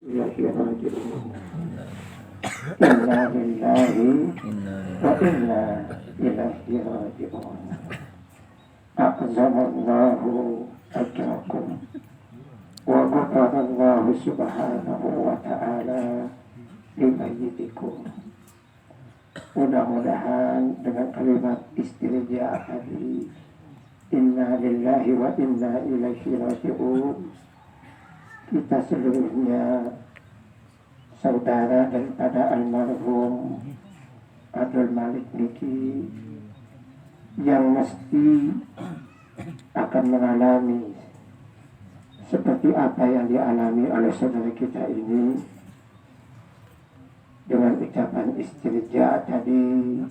Ilahi raji'un. Inna lillahi wa inna ilaihi raji'un. A'zamallahu ajrakum wa ghafarallahu subhanahu wa ta'ala limayyitikum. Mudah-mudahan dengan kalimat istirja tadi, inna lillahi wa inna ilaihi raji'un, kita seluruhnya saudara daripada almarhum Abdul Malik Niki yang mesti akan mengalami seperti apa yang dialami oleh saudara kita ini. Dengan ucapan istirja tadi,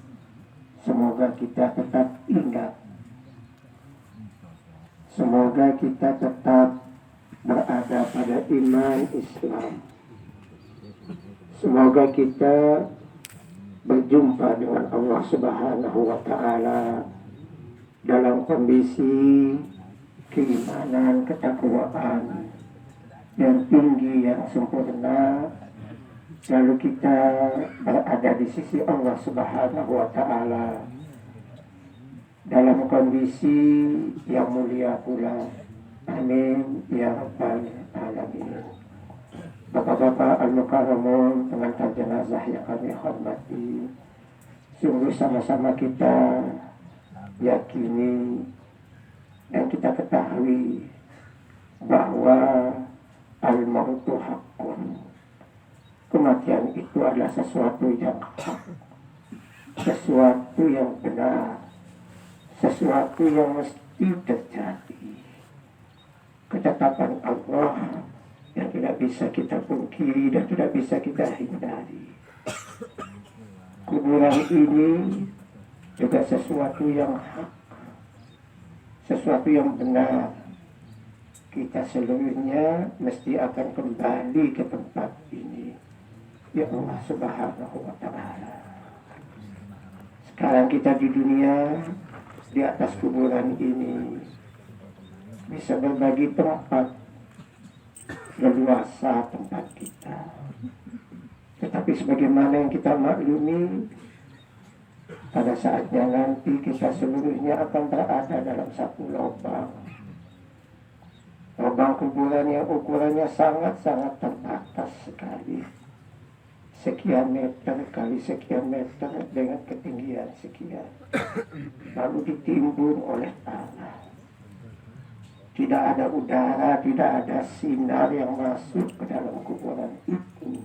semoga kita tetap ingat, semoga kita tetap berada pada iman Islam. Semoga kita berjumpa dengan Allah Subhanahu wa ta'ala dalam kondisi keimanan, ketakwaan yang tinggi, yang sempurna. Lalu kita berada di sisi Allah Subhanahu wa ta'ala dalam kondisi yang mulia pula. Amin ya rabbal alamin. Bapak-bapak al-mukarramun, pengantar jenazah yang kami hormati, sungguh sama-sama kita yakini dan kita ketahui bahwa al-mautu haqqun. Kematian itu adalah sesuatu yang hak, sesuatu yang benar, sesuatu yang mesti terjadi. Ketetapan Allah yang tidak bisa kita pungkiri dan tidak bisa kita hindari. Kuburan ini juga sesuatu yang hak, sesuatu yang benar. Kita seluruhnya mesti akan kembali ke tempat ini. Ya Allah Subhanahu wa ta'ala. Sekarang kita di dunia, di atas kuburan ini, bisa berbagi tempat, leluasa tempat kita. Tetapi sebagaimana yang kita maklumi, pada saatnya nanti kita seluruhnya akan berada dalam satu lubang. Lubang kuburan yang ukurannya sangat-sangat terbatas sekali. Sekian meter kali sekian meter dengan ketinggian sekian. Lalu ditimbun oleh tanah. Tidak ada udara, tidak ada sinar yang masuk ke dalam kuburan itu.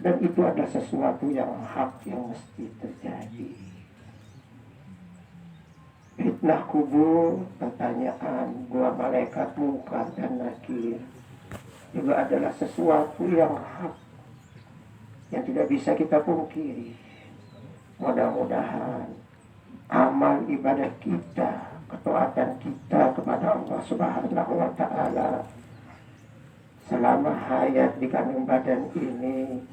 Dan itu adalah sesuatu yang hak yang mesti terjadi. Fitnah kubur, pertanyaan, dua malaikat Munkar dan Nakir, juga adalah sesuatu yang hak, yang tidak bisa kita pungkiri. Mudah-mudahan amal ibadah kita, ketaatan kita kepada Allah Subhanahu wa ta'ala selama hayat di kandung badan ini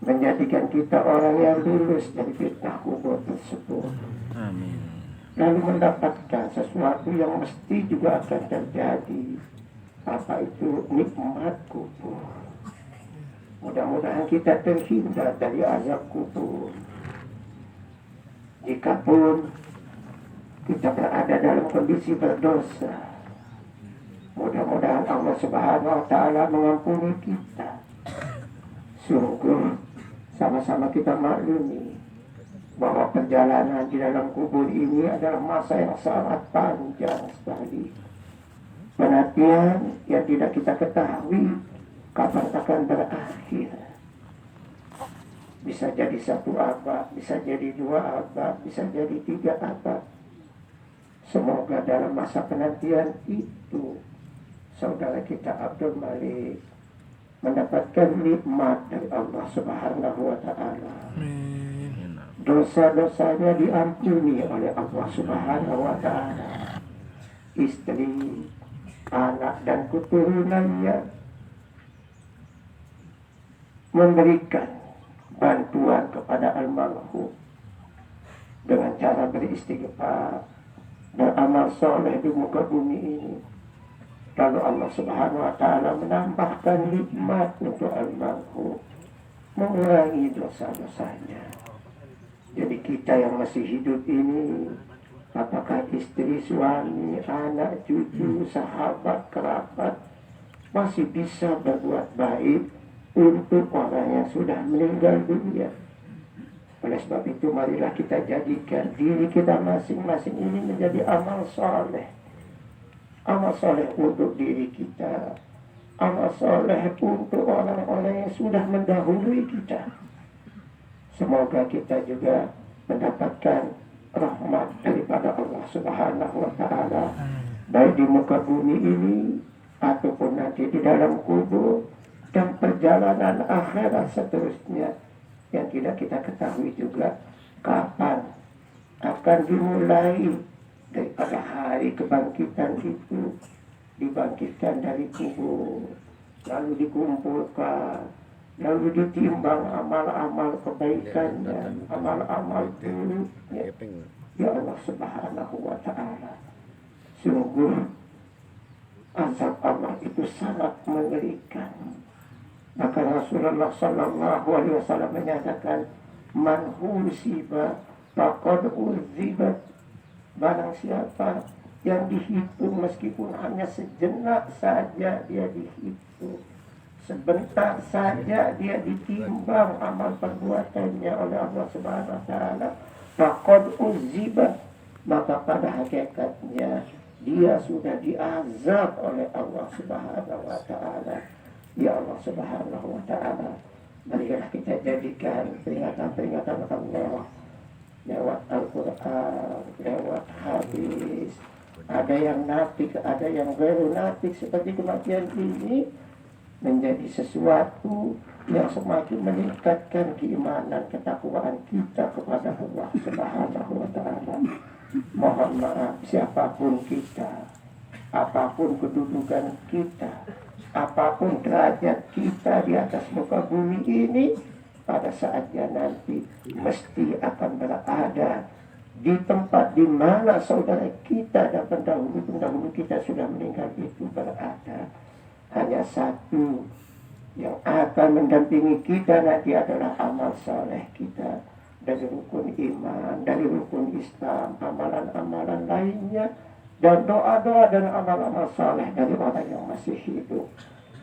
menjadikan kita orang yang lulus dari fitnah kubur tersebut. Amin. Lalu mendapatkan sesuatu yang mesti juga akan terjadi. Apa itu? Nikmat kubur. Mudah-mudahan kita terhindar dari azab kubur. Jikapun kita berada dalam kondisi berdosa, mudah-mudahan Allah Subhanahu wa ta'ala mengampuni kita. Sungguh sama-sama kita maklumi bahwa perjalanan di dalam kubur ini adalah masa yang sangat panjang sekali. Penantian yang tidak kita ketahui kapan akan berakhir. Bisa jadi 1 abad, bisa jadi 2 abad, bisa jadi 3 abad. Semoga dalam masa penantian itu saudara kita Abdul Malik mendapatkan nikmat dari Allah Subhanahu wa ta'ala. Dosa-dosanya diampuni oleh Allah Subhanahu wa ta'ala. Istri, anak dan keturunannya memberikan bantuan kepada almarhum dengan cara beristighfar, beramal soleh di muka bumi ini. Lalu Allah Subhanahu wa Ta'ala menambahkan nikmat untuk almarhum, mengurangi dosa-dosanya. Jadi kita yang masih hidup ini, apakah istri, suami, anak, cucu, sahabat, kerabat, masih bisa berbuat baik untuk orang yang sudah meninggal dunia. Oleh sebab itu marilah kita jadikan diri kita masing-masing ini menjadi amal soleh. Amal soleh untuk diri kita, amal soleh untuk orang-orang yang sudah mendahului kita. Semoga kita juga mendapatkan rahmat daripada Allah Subhanahu wa Ta'ala, baik di muka bumi ini ataupun nanti di dalam kubur dan perjalanan akhirat seterusnya, yang tidak kita ketahui juga kapan akan dimulai. Daripada hari kebangkitan itu, dibangkitkan dari kubur, lalu dikumpulkan, lalu ditimbang amal-amal kebaikannya, amal-amal buruknya. Ya Allah Subhanahu wa Ta'ala, sungguh azab Allah itu sangat mengerikan. Maka Rasulullah Sallallahu Alaihi Wasallam menyatakan, man husiba faqad uzibat. Barang siapa yang dihitung meskipun hanya sejenak saja dia dihitung, sebentar saja dia ditimbang amal perbuatannya oleh Allah Subhanahu wa Ta'ala, faqad uziba, maka pada hakikatnya dia sudah diazab oleh Allah Subhanahu wa Ta'ala. Ya Allah Subhanahu wa Ta'ala, marilah kita jadikan peringatan-peringatan Allah lewat Al-Quran, lewat hadis. Ada yang nafik, ada yang ghairun nafik, seperti kematian ini menjadi sesuatu yang semakin meningkatkan keimanan, ketakwaan kita kepada Allah Subhanahu wa Ta'ala. Mohon maaf siapapun kita, apapun kedudukan kita, apapun derajat kita di atas muka bumi ini, pada saatnya nanti mesti akan berada di tempat di mana saudara kita dan pendahulu kita sudah meninggal itu berada. Hanya satu yang akan mendampingi kita nanti adalah amal soleh kita, dari rukun iman, dari rukun Islam, amalan-amalan lainnya, dan doa-doa dan amal-amal soleh dari orang yang masih hidup.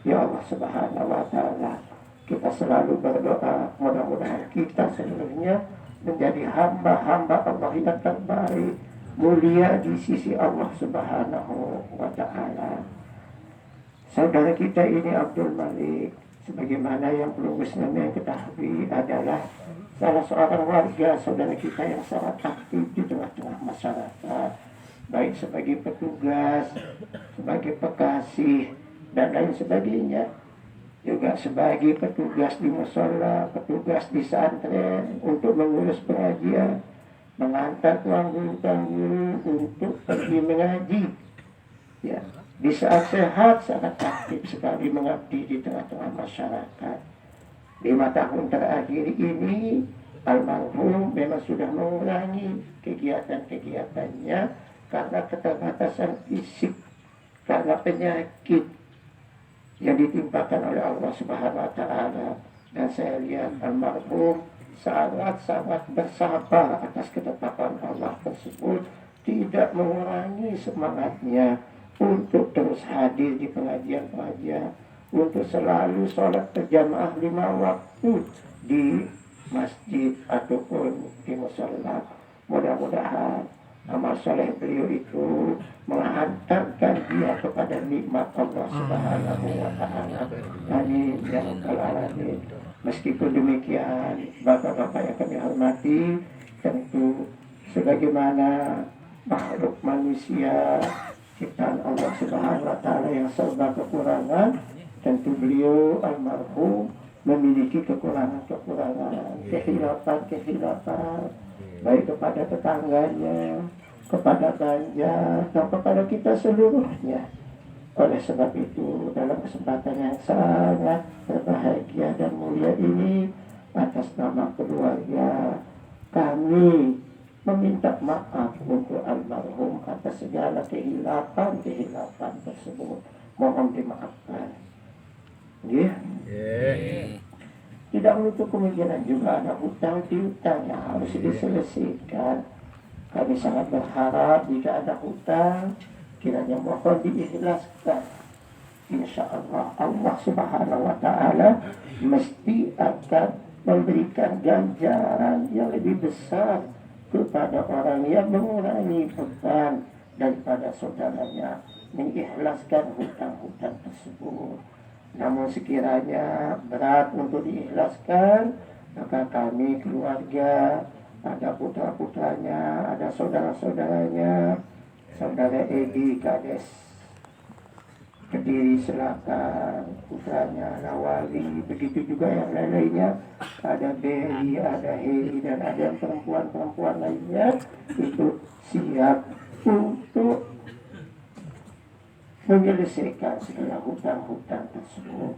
Ya Allah Subhanahu wa Ta'ala, kita selalu berdoa mudah-mudahan kita seluruhnya menjadi hamba-hamba Allah yang terbaik, mulia di sisi Allah Subhanahu wa Ta'ala. Saudara kita ini Abdul Malik, sebagaimana yang belum Muslim yang ketahui, adalah salah seorang warga saudara kita yang sangat aktif di tengah-tengah masyarakat, baik sebagai petugas, sebagai pekasih, dan lain sebagainya. Juga sebagai petugas di mushola, petugas di santren untuk mengurus pengajian, mengantar tuan guru untuk pergi mengaji. Ya, di saat sehat sangat aktif sekali mengabdi di tengah-tengah masyarakat. 5 tahun terakhir ini almarhum memang sudah mengurangi kegiatan-kegiatannya karena keterbatasan fisik, karena penyakit yang ditimpakan oleh Allah Subhanahu wa Ta'ala. Dan saya lihat almarhum sangat-sangat bersabar atas ketetapan Allah tersebut, tidak mengurangi semangatnya untuk terus hadir di pengajian-pengajian, untuk selalu sholat berjamaah 5 waktu di masjid ataupun di mushola. Mudah-mudahan amal soleh beliau itu menghantarkan dia kepada nikmat Allah Subhanahu wa Ta'ala. Amin ya rabbal alamin. Meskipun demikian, bapak-bapak yang kami hormati, tentu sebagaimana makhluk manusia ciptaan Allah Subhanahu wa Ta'ala yang serba kekurangan, tentu beliau almarhum memiliki kekurangan-kekurangan, kehilafan, baik kepada tetangganya, kepada Banjar, dan kepada kita seluruhnya. Oleh sebab itu, dalam kesempatan yang sangat berbahagia dan mulia ini, atas nama keluarga, kami meminta maaf untuk almarhum atas segala kehilafan tersebut. mohon dimaafkan. Ya. Yeah. Tidak menutup kemungkinan juga ada hutang piutang yang harus diselesaikan. Kami sangat berharap jika ada hutang, kiranya mohon diikhlaskan. Insya Allah, Allah Subhanahu wa Ta'ala mesti akan memberikan ganjaran yang lebih besar kepada orang yang mengurangi beban daripada saudaranya, mengikhlaskan hutang-hutang tersebut. Namun sekiranya berat untuk diikhlaskan, maka kami keluarga, ada putra-putranya, ada saudara-saudaranya, saudara Edi Kades Kediri Selatan, putranya Lawali, begitu juga yang lain-lainnya, ada Beri, ada Heri, dan ada perempuan-perempuan lainnya, itu siap untuk menyelesaikan segala hutang-hutang tersebut.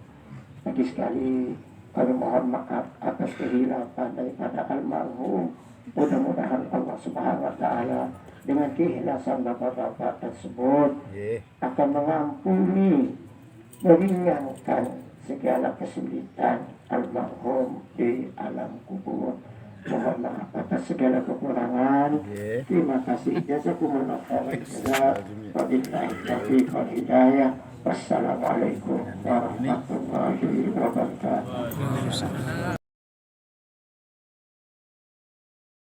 Lagi sekali kami mohon maaf atas kehilapan daripada almarhum. Mudah-mudahan Allah Subhanahu wa Ta'ala dengan keikhlasan bapak-bapak tersebut akan mengampuni, meringankan segala kesulitan almarhum di alam kubur. Mohon maaf atas segala kekurangan. Terima kasih. Jazakumullah khairan. Wabillahi taufiq wal hidayah. Wassalamualaikum warahmatullahi wabarakatuh.